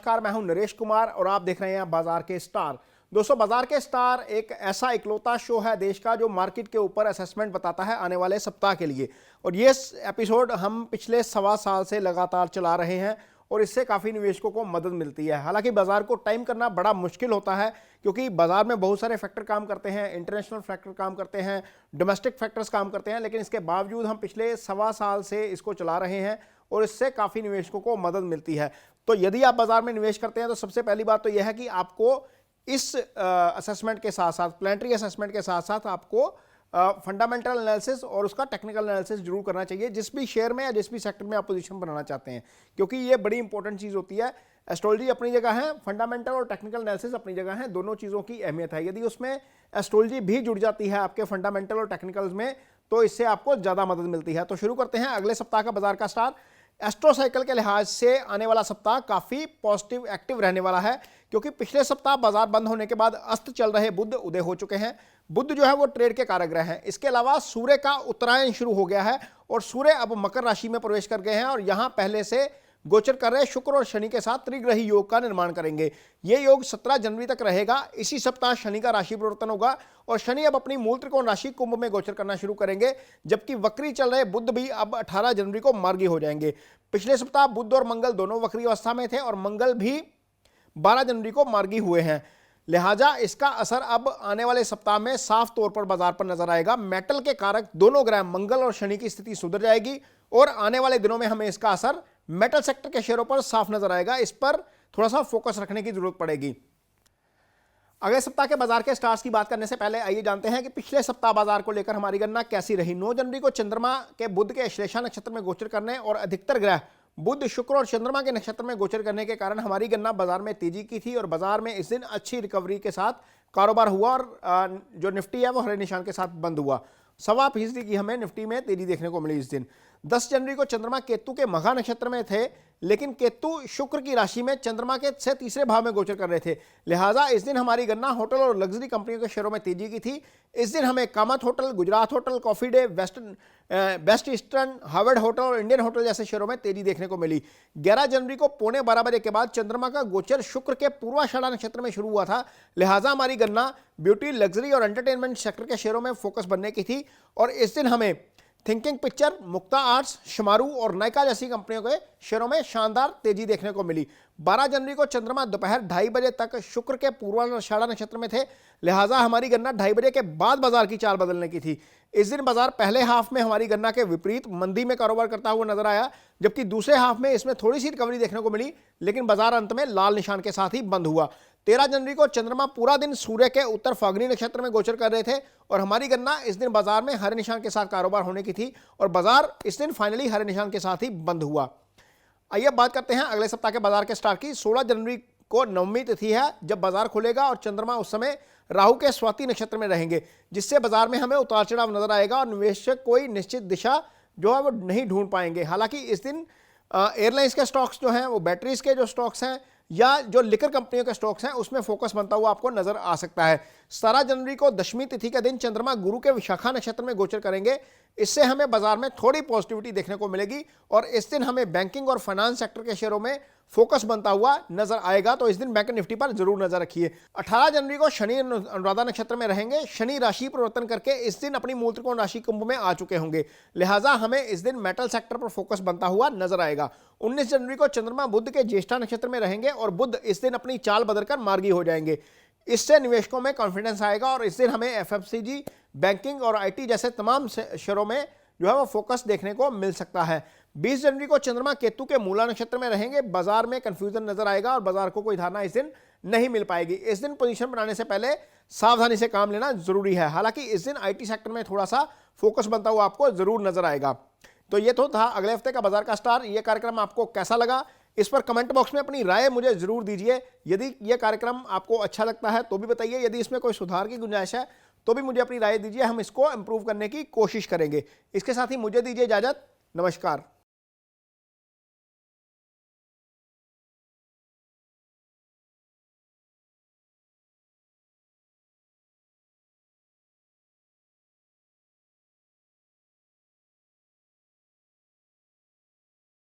नमस्कार, मैं हूं नरेश कुमार और आप देख रहे हैं बाजार के स्टार। दोस्तों, बाजार के स्टार एक ऐसा इकलौता शो है देश का जो मार्केट के ऊपर असेसमेंट बताता है आने वाले सप्ताह के लिए। और ये एपिसोड हम पिछले 1.25 साल से लगातार चला रहे हैं और इससे काफ़ी निवेशकों को मदद मिलती है। हालांकि बाजार को टाइम करना बड़ा मुश्किल होता है क्योंकि बाजार में बहुत सारे फैक्टर काम करते हैं, इंटरनेशनल फैक्टर काम करते हैं, डोमेस्टिक फैक्टर्स काम करते हैं, लेकिन इसके बावजूद हम पिछले 1.25 साल से इसको चला रहे हैं और इससे काफ़ी निवेशकों को मदद मिलती है। तो यदि आप बाजार में निवेश करते हैं तो सबसे पहली बात तो यह है कि आपको इस असेसमेंट के साथ साथ, प्लानिटरी असेसमेंट के साथ साथ आपको फंडामेंटल एनालिसिस और उसका टेक्निकल एनालिसिस जरूर करना चाहिए जिस भी शेयर में या जिस भी सेक्टर में आप पोजीशन बनाना चाहते हैं, क्योंकि ये बड़ी इंपॉर्टेंट चीज़ होती है। एस्ट्रोलॉजी अपनी जगह है, फंडामेंटल और टेक्निकल एनालिसिस अपनी जगह है, दोनों चीज़ों की अहमियत है। यदि उसमें एस्ट्रोलॉजी भी जुड़ जाती है आपके फंडामेंटल और टेक्निकल्स में तो इससे आपको ज़्यादा मदद मिलती है। तो शुरू करते हैं अगले सप्ताह का बाजार का स्टार। एस्ट्रो साइकिल के लिहाज से आने वाला सप्ताह काफी पॉजिटिव एक्टिव रहने वाला है क्योंकि पिछले सप्ताह बाजार बंद होने के बाद अस्त चल रहे बुध उदय हो चुके हैं। बुध जो है वो ट्रेड के कारक ग्रह हैं। इसके अलावा सूर्य का उत्तरायण शुरू हो गया है और सूर्य अब मकर राशि में प्रवेश कर गए हैं और यहां पहले से गोचर कर रहे शुक्र और शनि के साथ त्रिग्रही योग का निर्माण करेंगे। यह योग 17 जनवरी तक रहेगा। इसी सप्ताह शनि का राशि परिवर्तन होगा और शनि अब अपनी मूल त्रिकोण राशि कुंभ में गोचर करना शुरू करेंगे, जबकि वक्री चल रहे बुध भी अब 18 जनवरी को मार्गी हो जाएंगे। पिछले सप्ताह बुध और मंगल दोनों वक्री अवस्था में थे और मंगल भी 12 जनवरी को मार्गी हुए हैं। लिहाजा इसका असर अब आने वाले सप्ताह में साफ तौर पर बाजार पर नजर आएगा। मेटल के कारक दोनों ग्रह मंगल और शनि की स्थिति सुधर जाएगी और आने वाले दिनों में हमें इसका असर मेटल सेक्टर के शेयरों पर साफ नजर आएगा। इस पर थोड़ा सा फोकस रखने की जरूरत पड़ेगी। अगले सप्ताह के बाजार के स्टार्स की बात करने से पहले आइए जानते हैं कि पिछले सप्ताह बाजार को लेकर हमारी गणना कैसी रही। 9 जनवरी को चंद्रमा के बुध के श्लेषा नक्षत्र में गोचर करने और अधिकतर ग्रह बुध, शुक्र और चंद्रमा के नक्षत्र में गोचर करने के कारण हमारी गणना बाजार में तेजी की थी और बाजार में इस दिन अच्छी रिकवरी के साथ कारोबार हुआ और जो निफ्टी है वो हरे निशान के साथ बंद हुआ। 1.25% की हमें निफ्टी में तेजी देखने को मिली इस दिन। 10 जनवरी को चंद्रमा केतु के मघा नक्षत्र में थे, लेकिन केतु शुक्र की राशि में चंद्रमा के से तीसरे भाव में गोचर कर रहे थे। लिहाजा इस दिन हमारी गणना होटल और लग्जरी कंपनियों के शेयरों में तेजी की थी। इस दिन हमें Kamat hotel, Gujarat hotel, coffee day, best eastern, Harvard hotel और इंडियन होटल जैसे शेयरों में तेजी देखने को मिली। 11 जनवरी को 11:15 बजे के बाद चंद्रमा का गोचर शुक्र के पूर्वाषाढ़ा नक्षत्र में शुरू हुआ था। लिहाजा हमारी गणना ब्यूटी, लग्जरी और एंटरटेनमेंट सेक्टर के शेयरों में फोकस बनने की थी और इस दिन हमें थिंकिंग पिक्चर, मुक्ता आर्ट्स, शमारू और नायका जैसी कंपनियों के शेयरों में शानदार तेजी देखने को मिली। 12 जनवरी को चंद्रमा दोपहर 2:30 बजे तक शुक्र के पूर्वाषाढ़ा नक्षत्र में थे। लिहाजा हमारी गणना 2:30 बजे के बाद बाजार की चाल बदलने की थी। इस दिन बाजार पहले हाफ में हमारी गणना के विपरीत मंदी में कारोबार करता हुआ नजर आया, जबकि दूसरे हाफ में इसमें थोड़ी सी रिकवरी देखने को मिली, लेकिन बाजार अंत में लाल निशान के साथ ही बंद हुआ। 13 जनवरी को चंद्रमा पूरा दिन सूर्य के उत्तर फाल्गुनी नक्षत्र में गोचर कर रहे थे और हमारी गणना इस दिन बाजार में हरे निशान के साथ कारोबार होने की थी और बाजार इस दिन फाइनली हरे निशान के साथ ही बंद हुआ। आइए बात करते हैं अगले सप्ताह के बाजार के स्टार की। 16 जनवरी को नवमी तिथि है जब बाजार खुलेगा और चंद्रमा उस समय राहु के स्वाति नक्षत्र में रहेंगे, जिससे बाजार में हमें उतार चढ़ाव नजर आएगा और निवेशक कोई निश्चित दिशा जो है वो नहीं ढूंढ पाएंगे। हालांकि इस दिन एयरलाइंस के स्टॉक्स जो हैं, वो बैटरीज के जो स्टॉक्स हैं या जो लिकर कंपनियों के स्टॉक्स हैं उसमें फोकस बनता हुआ आपको नजर आ सकता है। 17 जनवरी को दशमी तिथि का दिन चंद्रमा गुरु के विशाखा नक्षत्र में गोचर करेंगे। इससे हमें बाजार में थोड़ी पॉजिटिविटी देखने को मिलेगी और इस दिन हमें बैंकिंग और फाइनेंस सेक्टर के शेयरों में फोकस बनता हुआ नजर आएगा। तो इस दिन बैंक निफ्टी पर जरूर नजर रखिए। 18 जनवरी को शनि अनुराधा नक्षत्र में रहेंगे। शनि राशि परिवर्तन करके इस दिन अपनी मूल त्रिकोण राशि कुंभ में आ चुके होंगे। लिहाजा हमें इस दिन मेटल सेक्टर पर फोकस बनता हुआ नजर आएगा। 19 जनवरी को चंद्रमा बुध के ज्येष्ठा नक्षत्र में रहेंगे और बुध इस दिन अपनी चाल बदलकर मार्गी हो जाएंगे। इससे निवेशकों में कॉन्फिडेंस आएगा और इस दिन हमें एफएमसीजी, बैंकिंग और आईटी जैसे तमाम शेयरों में जो है वो फोकस देखने को मिल सकता है। 20 जनवरी को चंद्रमा केतु के मूला नक्षत्र में रहेंगे। बाजार में कंफ्यूजन नजर आएगा और बाजार को कोई धारणा इस दिन नहीं मिल पाएगी। इस दिन पोजीशन बनाने से पहले सावधानी से काम लेना जरूरी है। हालांकि इस दिन आईटी सेक्टर में थोड़ा सा फोकस बनता हुआ आपको जरूर नजर आएगा। तो ये तो था अगले हफ्ते का बाजार का स्टार। ये कार्यक्रम आपको कैसा लगा इस पर कमेंट बॉक्स में अपनी राय मुझे जरूर दीजिए। यदि यह कार्यक्रम आपको अच्छा लगता है तो भी बताइए, यदि इसमें कोई सुधार की गुंजाइश है तो भी मुझे अपनी राय दीजिए। हम इसको इंप्रूव करने की कोशिश करेंगे। इसके साथ ही मुझे दीजिए इजाजत। नमस्कार।